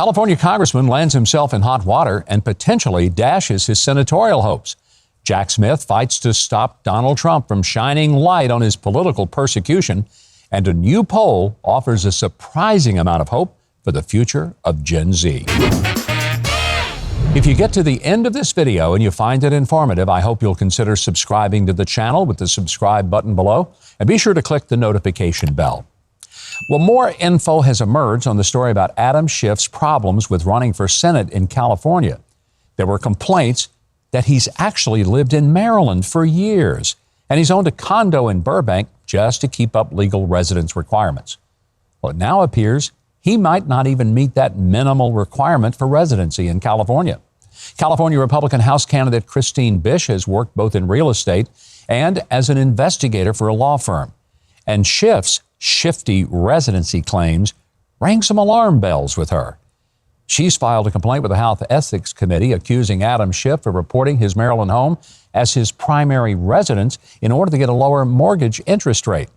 California Congressman lands himself in hot water and potentially dashes his senatorial hopes. Jack Smith fights to stop Donald Trump from shining light on his political persecution, and a new poll offers a surprising amount of hope for the future of Gen Z. If you get to the end of this video and you find it informative, I hope you'll consider subscribing to the channel with the subscribe button below, and be sure to click the notification bell. Well, more info has emerged on the story about Adam Schiff's problems with running for Senate in California. There were complaints that he's actually lived in Maryland for years, and he's owned a condo in Burbank just to keep up legal residence requirements. Well, it now appears he might not even meet that minimal requirement for residency in California. California Republican House candidate Christine Bish has worked both in real estate and as an investigator for a law firm. And Schiff's shifty residency claims rang some alarm bells with her. She's filed a complaint with the House Ethics Committee accusing Adam Schiff of reporting his Maryland home as his primary residence in order to get a lower mortgage interest rate.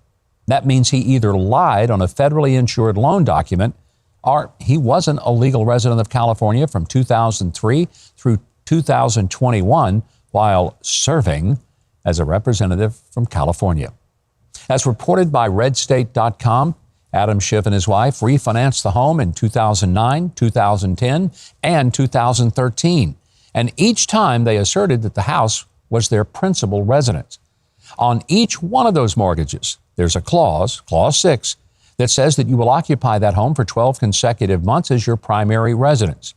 That means he either lied on a federally insured loan document or he wasn't a legal resident of California from 2003 through 2021 while serving as a representative from California. As reported by RedState.com, Adam Schiff and his wife refinanced the home in 2009, 2010, and 2013. And each time they asserted that the house was their principal residence. On each one of those mortgages, there's a clause 6, that says that you will occupy that home for 12 consecutive months as your primary residence.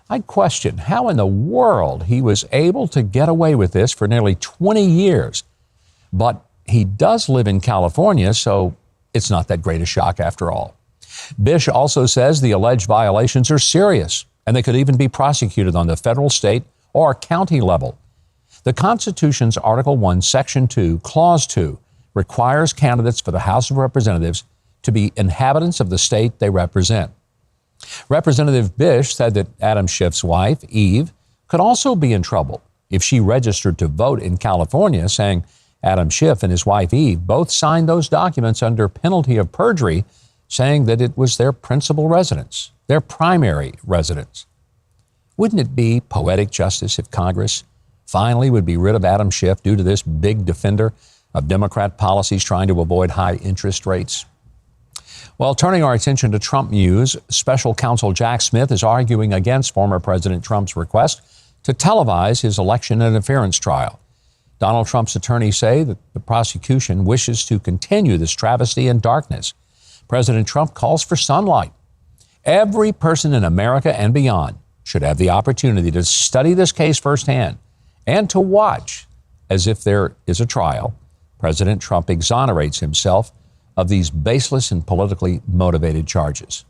I'd question how in the world he was able to get away with this for nearly 20 years. But he does live in California, so it's not that great a shock after all. Bish also says the alleged violations are serious, and they could even be prosecuted on the federal, state, or county level. The Constitution's Article 1, Section 2, Clause 2 requires candidates for the House of Representatives to be inhabitants of the state they represent. Representative Bish said that Adam Schiff's wife, Eve, could also be in trouble if she registered to vote in California, saying Adam Schiff and his wife, Eve, both signed those documents under penalty of perjury, saying that it was their principal residence, their primary residence. Wouldn't it be poetic justice if Congress finally would be rid of Adam Schiff due to this big defender of Democrat policies trying to avoid high interest rates? Well, turning our attention to Trump news, special counsel Jack Smith is arguing against former President Trump's request to televise his election interference trial. Donald Trump's attorneys say that the prosecution wishes to continue this travesty in darkness. President Trump calls for sunlight. Every person in America and beyond should have the opportunity to study this case firsthand and to watch, as if there is a trial, President Trump exonerates himself of these baseless and politically motivated charges.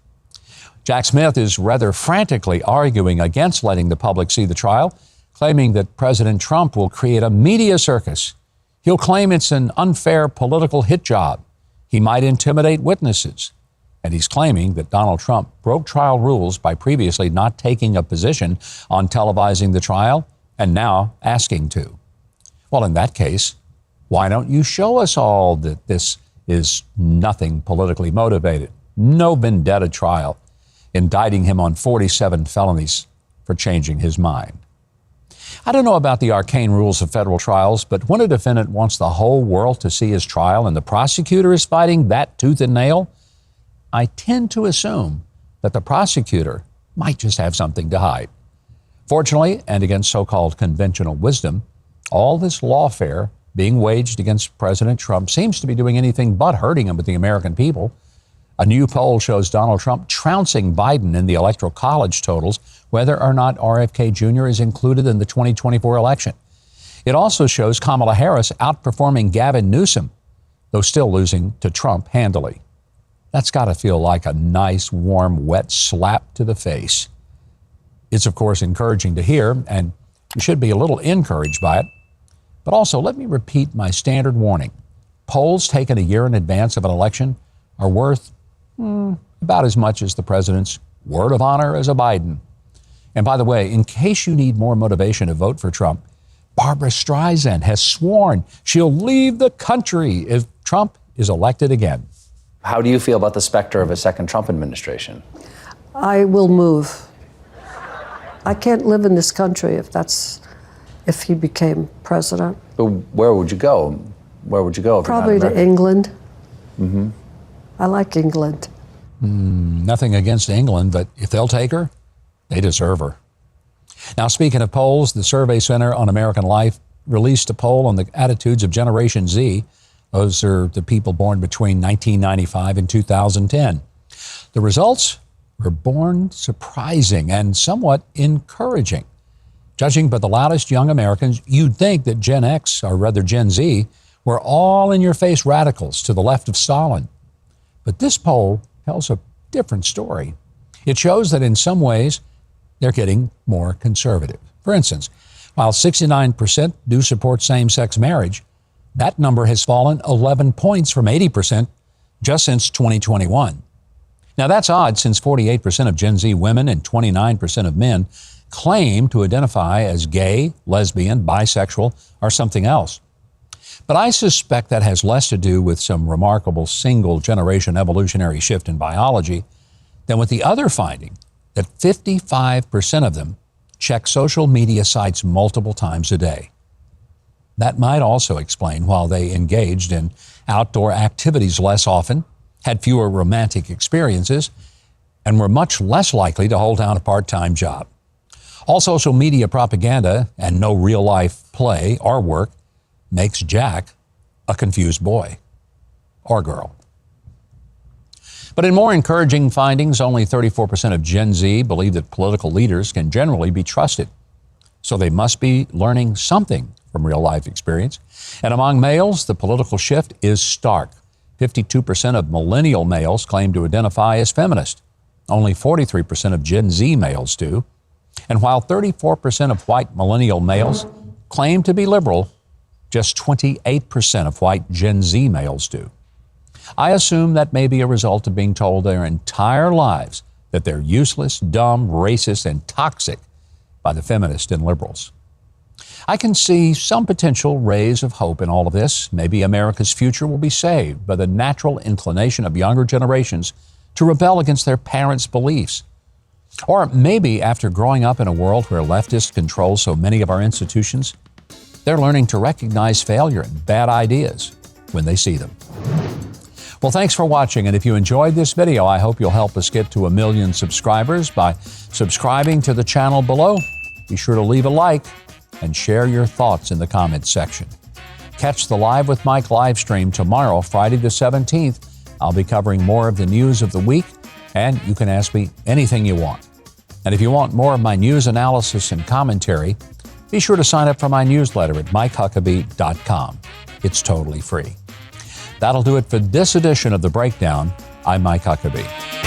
Jack Smith is rather frantically arguing against letting the public see the trial, claiming that President Trump will create a media circus. He'll claim it's an unfair political hit job. He might intimidate witnesses. And he's claiming that Donald Trump broke trial rules by previously not taking a position on televising the trial and now asking to. Well, in that case, why don't you show us all that this is nothing politically motivated? No vendetta trial, indicting him on 47 felonies for changing his mind. I don't know about the arcane rules of federal trials, but when a defendant wants the whole world to see his trial and the prosecutor is fighting that tooth and nail, I tend to assume that the prosecutor might just have something to hide. Fortunately, and against so-called conventional wisdom, all this lawfare being waged against President Trump seems to be doing anything but hurting him with the American people. A new poll shows Donald Trump trouncing Biden in the Electoral College totals, whether or not RFK Jr. is included in the 2024 election. It also shows Kamala Harris outperforming Gavin Newsom, though still losing to Trump handily. That's got to feel like a nice, warm, wet slap to the face. It's, of course, encouraging to hear, and you should be a little encouraged by it. But also, let me repeat my standard warning. Polls taken a year in advance of an election are worth about as much as the president's word of honor as a Biden. And by the way, in case you need more motivation to vote for Trump, Barbara Streisand has sworn she'll leave the country if Trump is elected again. How do you feel about the specter of a second Trump administration? I will move. I can't live in this country if he became president. But where would you go? Where would you go? If Probably you're not to England. Mm-hmm. I like England. Nothing against England, but if they'll take her, they deserve her. Now, speaking of polls, the Survey Center on American Life released a poll on the attitudes of Generation Z. Those are the people born between 1995 and 2010. The results were born surprising and somewhat encouraging. Judging by the loudest young Americans, you'd think that Gen X, or rather Gen Z, were all-in-your-face radicals to the left of Stalin. But this poll tells a different story. It shows that in some ways, they're getting more conservative. For instance, while 69% do support same-sex marriage, that number has fallen 11 points from 80% just since 2021. Now, that's odd since 48% of Gen Z women and 29% of men claim to identify as gay, lesbian, bisexual, or something else. But I suspect that has less to do with some remarkable single-generation evolutionary shift in biology than with the other finding that 55% of them check social media sites multiple times a day. That might also explain why they engaged in outdoor activities less often, had fewer romantic experiences, and were much less likely to hold down a part-time job. All social media propaganda and no real-life play or work makes Jack a confused boy or girl. But in more encouraging findings, only 34% of Gen Z believe that political leaders can generally be trusted. So they must be learning something from real-life experience. And among males, the political shift is stark. 52% of millennial males claim to identify as feminist. Only 43% of Gen Z males do. And while 34% of white millennial males claim to be liberal, just 28% of white Gen Z males do. I assume that may be a result of being told their entire lives that they're useless, dumb, racist, and toxic by the feminists and liberals. I can see some potential rays of hope in all of this. Maybe America's future will be saved by the natural inclination of younger generations to rebel against their parents' beliefs. Or maybe after growing up in a world where leftists control so many of our institutions, they're learning to recognize failure and bad ideas when they see them. Well, thanks for watching, and if you enjoyed this video, I hope you'll help us get to 1 million subscribers by subscribing to the channel below. Be sure to leave a like and share your thoughts in the comments section. Catch the Live with Mike live stream tomorrow, Friday the 17th. I'll be covering more of the news of the week, and you can ask me anything you want. And if you want more of my news analysis and commentary, be sure to sign up for my newsletter at MikeHuckabee.com. It's totally free. That'll do it for this edition of The Breakdown. I'm Mike Huckabee.